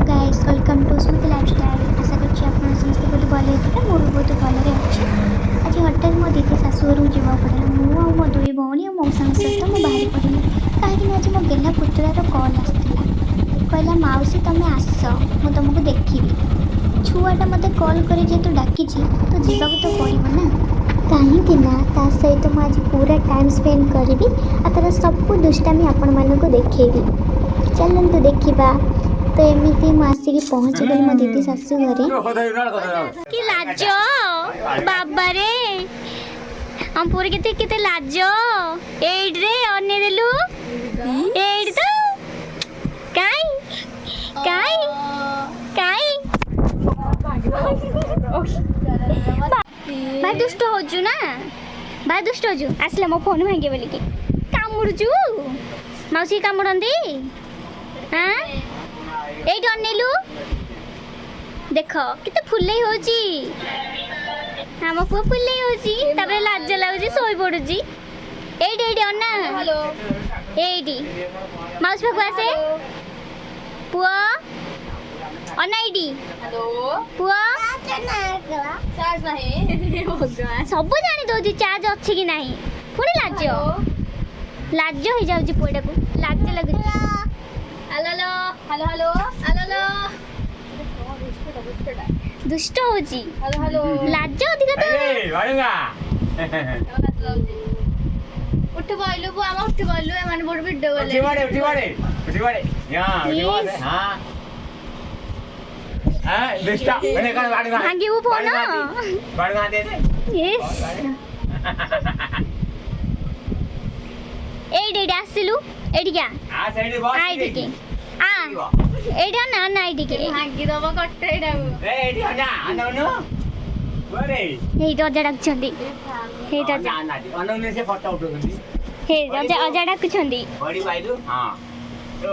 Guys welcome to Smriti lifestyle. आशा कर समस्त बहुत भले थे मुझे बहुत भलि अच्छी। आज हठात मो दीदी शाशुघर को जावा पड़ा मु मो दुई भौणी और मौसा सहित मुझे बाहरी पड़ी कहीं आज मो गेला पुतुरार कल आसाला कहला मौसी तुम्हें आस मु तुमको देखी छुआटा मत कल कर जेहेतु डाकी तो जावाक तो पड़ो ना कहीं ता सहित मुझे आज पूरा टाइम स्पेंड करी तार सब दुष्टामी आपण मानक देखी चलतु देखा तो एमती मुझे पहुँची गली मो दीदी शाशु घरे कि लाज बाबा रे हम पूरे केते केते लाज एड रे अन्य देलु एड तो काई काई काई भाई दुष्ट होजु ना भाई दुष्ट होजु आसले मो फोन भांगे बोली के कामुडुजु मौसी कामुडंदी हां एड अन्नेलु देख केते फुल्ले होची हम पु फुल्ले होची तबरे लाज लागुची सोई पडुची एड एड अन्ना हेलो एडी माउस पाखु आसे पुआ अन्ना एडी हेलो पुआ चार्ज नाही सब जानी दउची चार्ज अछि कि नाही पुणी लाज लाज हो जाउची पुएटा को लाज लागुची हेलो हेलो हेलो हेलो दुष्ट होची हेलो हेलो लाज अधिक तो उठ बोलु बु हम उठ बोलु ए माने बोड वीडियो बोले उठी बाड़े यहां हां हां दुष्टा मैंने कहा गाड़ी में भांगी वो फोन गाड़ी दे दे यस एडी एडी आसिलु एडी क्या आ साइड बॉस आईडी के आ एडी ना ना आईडी के भांगी दबो कट्टे एडा ए एडी आजा अननु बरे हे रजा डाकछंदी हे रजा अननु से फोटो उठोंदी हे रजा अजा डाकछंदी बड़ी बाइलु हां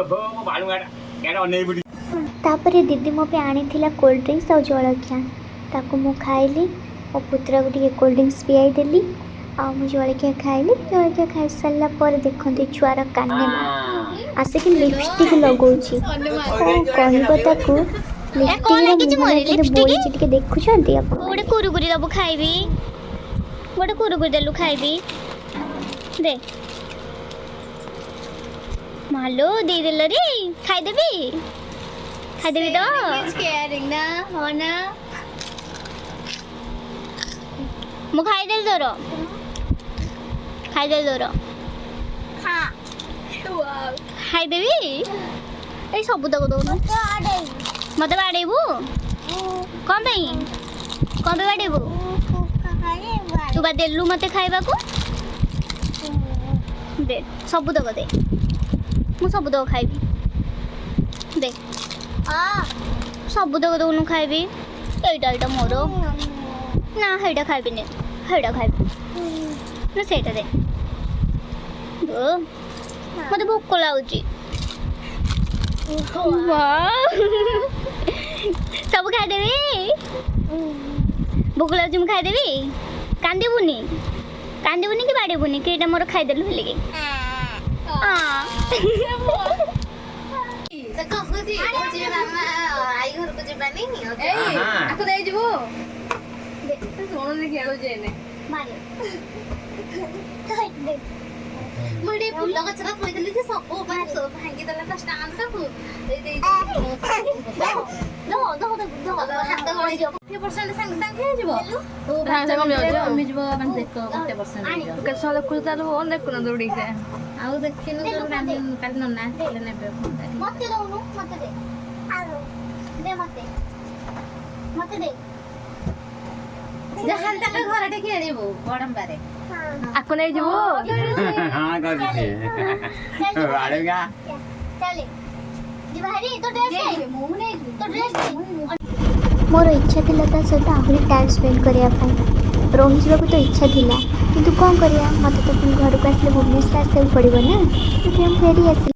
ओहो मो बालुगाडा केडा अनै बुडी तापरे दीदी मो पे आनी थिला कोल्ड ड्रिंक्स और जलखिया ताको मु खाइली और पुत्रा को टिके कोल्ड ड्रिंक्स पियाई देली आ मु जलखिया खाइली जलखिया खाई सारा पर देखंती छुआर काने आसे कि लिपस्टिक लगौछि कहबो ताको लिपस्टिक बोली चिटके देखुछंती आप गोटे कुरकुरी दबो खाइबी गोटे कुरकुरी देलु खाइबी दे मालो दे देल रे खाइदेबी खाइदेबी तो केयरिंग ना हो ना मु खाइदेल तोर खाइदेल तोर खा खाइदेबी ए सब तक दो मत बाड़ेबू कौन पे बाड़ेबू तू बा देलु मते खाइबा को दे सब तक दे मु सब तक खाइबी दे सब तक दोनों खाइबी एटा मोर ना हेटा खाइबी ने हेटा खाइबी ना सेटा दे दो मते भूख लाଗୁଛି सब खाइदेवी भूख लाଗୁଛି ମୁଁ ଖାଇଦେବି କାନ୍ଦିବୁନି कि ବାଡ଼େବୁନି कि ଏଇଟା ମୋର ଖାଇଦେଲୁ ହେଲେ କି आई घर को जीवानी आको दे जीवो सोनो खेलु जेने मारे मुडे फुल गछरा थोइ देली जे सब बार सब भांगी देला त स्टैंड तक दे दे दो हाथ गळी जो 50% संग संग हे जीवो हां संग जो हम जीवो अपन देखो 50% के साले कुलता रो ओन देखो न दौड़ी से आउ देखिनु तो रानी काल न ना ले नेबे मते दउनु मते दे आरो दे मते दे जहां तक घर टे खेलिबो बडम बारे आको नै जीवो हां कर दे बाड़ेगा चले जीवारी तो ड्रेस मुंह नै तो ड्रेस मोर इच्छा थिला ता सहित आहुरी टाइम स्पेंड करिया पाई रही जावाक तो इच्छा थिला किंतु कौन करिया मत तो घर को आसले भुवनेश्वर आसବାକୁ पड़ो ना तो हम फेरी आस